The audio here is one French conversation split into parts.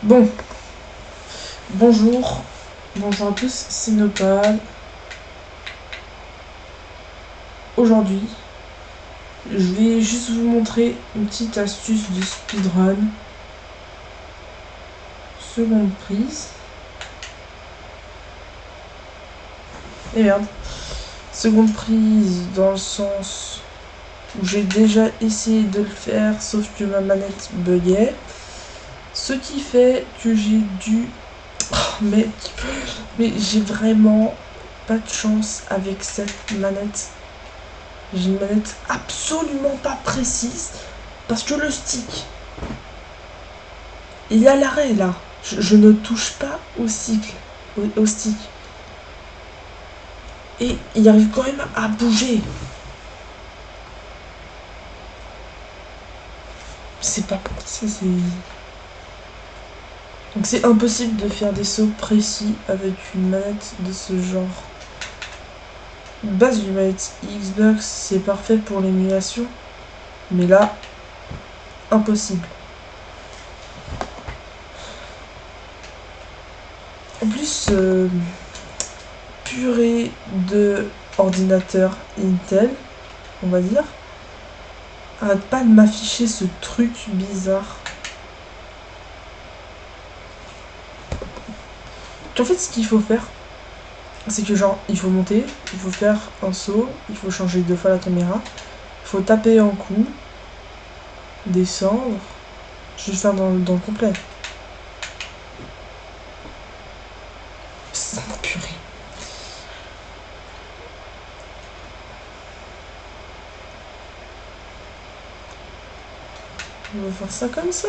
Bon, bonjour, bonjour à tous, c'est Nopal. Aujourd'hui, je vais juste vous montrer une petite astuce de speedrun. Seconde prise. Et merde. Seconde prise dans le sens où j'ai déjà essayé de le faire, sauf que ma manette buguait. Ce qui fait que j'ai dû... mais j'ai vraiment pas de chance avec cette manette. J'ai une manette absolument pas précise parce que le stick, il est à l'arrêt là. Je ne touche pas au stick. Au stick. Et il arrive quand même à bouger. C'est pas possible. Donc c'est impossible de faire des sauts précis avec une manette de ce genre. Base d'une manette Xbox, c'est parfait pour l'émulation. Mais là, impossible. En plus, purée de ordinateur Intel, on va dire, arrête pas de m'afficher ce truc bizarre. En fait, ce qu'il faut faire, c'est que genre, il faut monter, il faut faire un saut, il faut changer 2 fois la caméra, il faut taper un coup, descendre, je vais faire dans le complet. Purée. On va faire ça comme ça.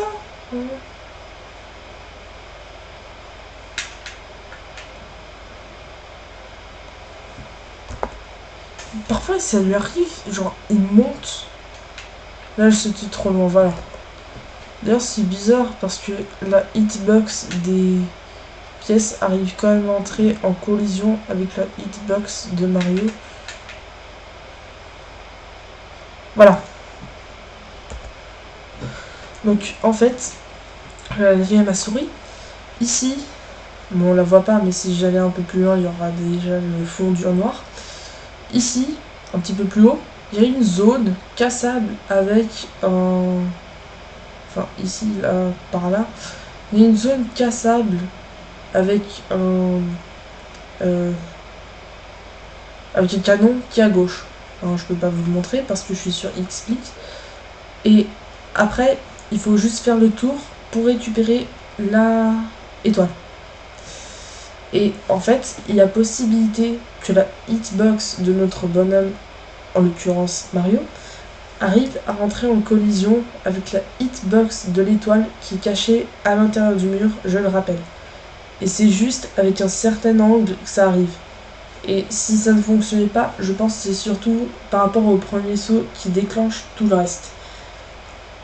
Parfois, ça lui arrive, genre, il monte. Là, je sautais trop loin, voilà. D'ailleurs, c'est bizarre parce que la hitbox des pièces arrive quand même à entrer en collision avec la hitbox de Mario. Voilà. Donc, en fait, j'ai ma souris. Ici, bon, on la voit pas, mais si j'allais un peu plus loin, il y aura déjà le fondu en noir. Ici, un petit peu plus haut, il y a une zone cassable avec un... Enfin, ici, là, par là. Il y a une zone cassable avec un... avec un canon qui est à gauche. Alors, je peux pas vous le montrer parce que je suis sur XSplit. Et après, il faut juste faire le tour pour récupérer la étoile. Et en fait, il y a possibilité que la hitbox de notre bonhomme, en l'occurrence Mario, arrive à rentrer en collision avec la hitbox de l'étoile qui est cachée à l'intérieur du mur, je le rappelle. Et c'est juste avec un certain angle que ça arrive. Et si ça ne fonctionnait pas, je pense que c'est surtout par rapport au premier saut qui déclenche tout le reste.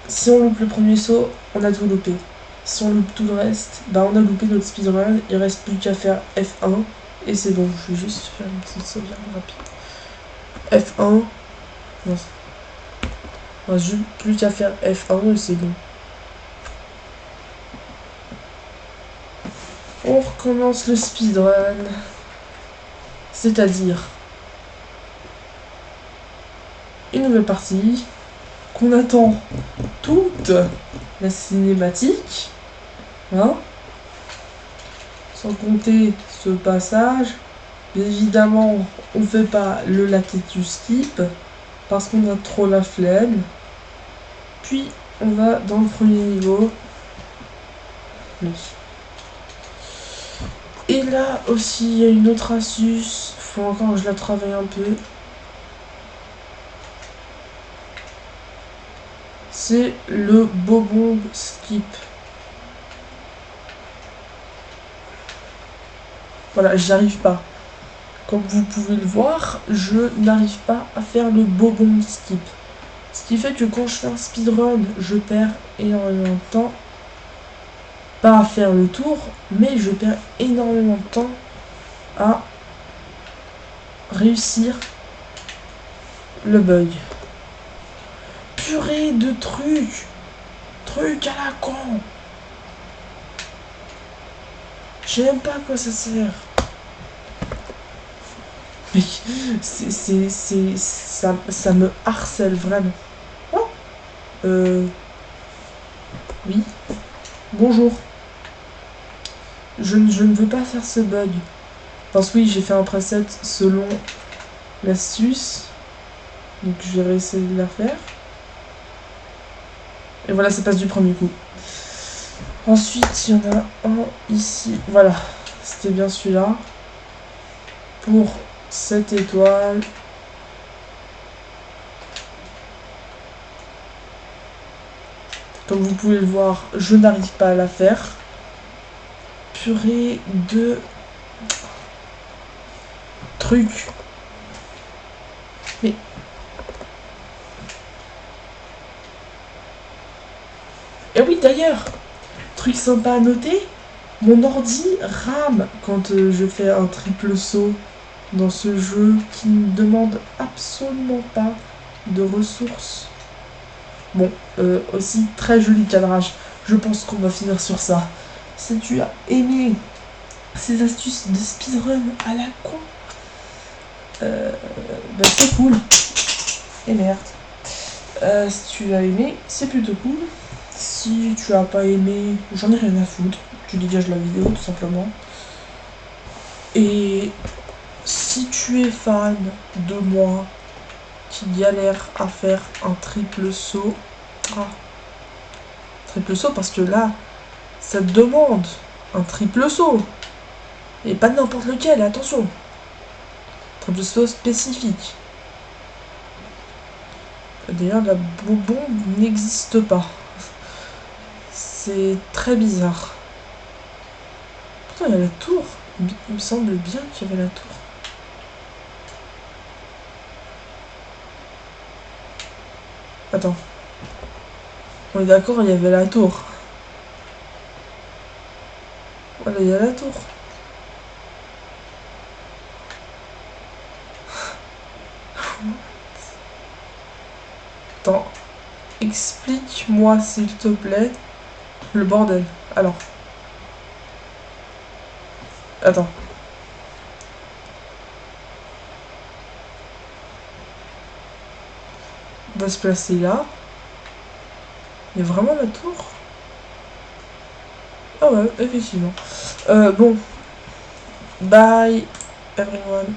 Si on loupe le premier saut, on a tout loupé. Si on loupe tout le reste, bah on a loupé notre speedrun, il reste plus qu'à faire F1 et c'est bon. Je vais juste faire une petite sauvegarde rapide. F1, non, il reste juste plus qu'à faire F1 et c'est bon. On recommence le speedrun, c'est-à-dire une nouvelle partie qu'on attend toute la cinématique, hein, sans compter ce passage. Évidemment, on fait pas le latitude skip parce qu'on a trop la flemme. Puis on va dans le premier niveau. Et là aussi, il y a une autre astuce. Faut encore que je la travaille un peu. C'est le bobomb skip. Voilà, j'y arrive pas. Comme vous pouvez le voir, je n'arrive pas à faire le bobomb skip. Ce qui fait que quand je fais un speedrun, je perds énormément de temps. Pas à faire le tour, mais je perds énormément de temps à réussir le bug. Purée de trucs. Trucs à la con. Je sais même pas à quoi ça sert. Mais ça me harcèle vraiment. Oh oui. Bonjour. Je ne veux pas faire ce bug. Parce que oui, j'ai fait un preset selon l'astuce. Donc je vais réessayer de la faire. Et voilà, ça passe du premier coup. Ensuite, il y en a un ici. Voilà, c'était bien celui-là. Pour cette étoile. Comme vous pouvez le voir, je n'arrive pas à la faire. Purée de trucs. Mais... Et oui, d'ailleurs, truc sympa à noter, mon ordi rame quand je fais un triple saut dans ce jeu qui ne demande absolument pas de ressources. Bon, aussi très joli cadrage. Je pense qu'on va finir sur ça. Si tu as aimé ces astuces de speedrun à la con, bah c'est cool. Et merde. Si tu as aimé, c'est plutôt cool. Si tu as pas aimé, j'en ai rien à foutre. Tu dégages la vidéo tout simplement. Et si tu es fan de moi qui galère à faire un triple saut, triple saut parce que là, ça te demande un triple saut. Et pas n'importe lequel, attention. Triple saut spécifique. D'ailleurs, la bombe n'existe pas. C'est très bizarre. Pourtant, il y a la tour. Il me semble bien qu'il y avait la tour. Attends. On est d'accord, il y avait la tour. Voilà, il y a la tour. Attends. Explique-moi, s'il te plaît, le bordel. Alors. Attends. On va se placer là. Il y a vraiment la tour? Ah ouais, effectivement. Bon. Bye, everyone.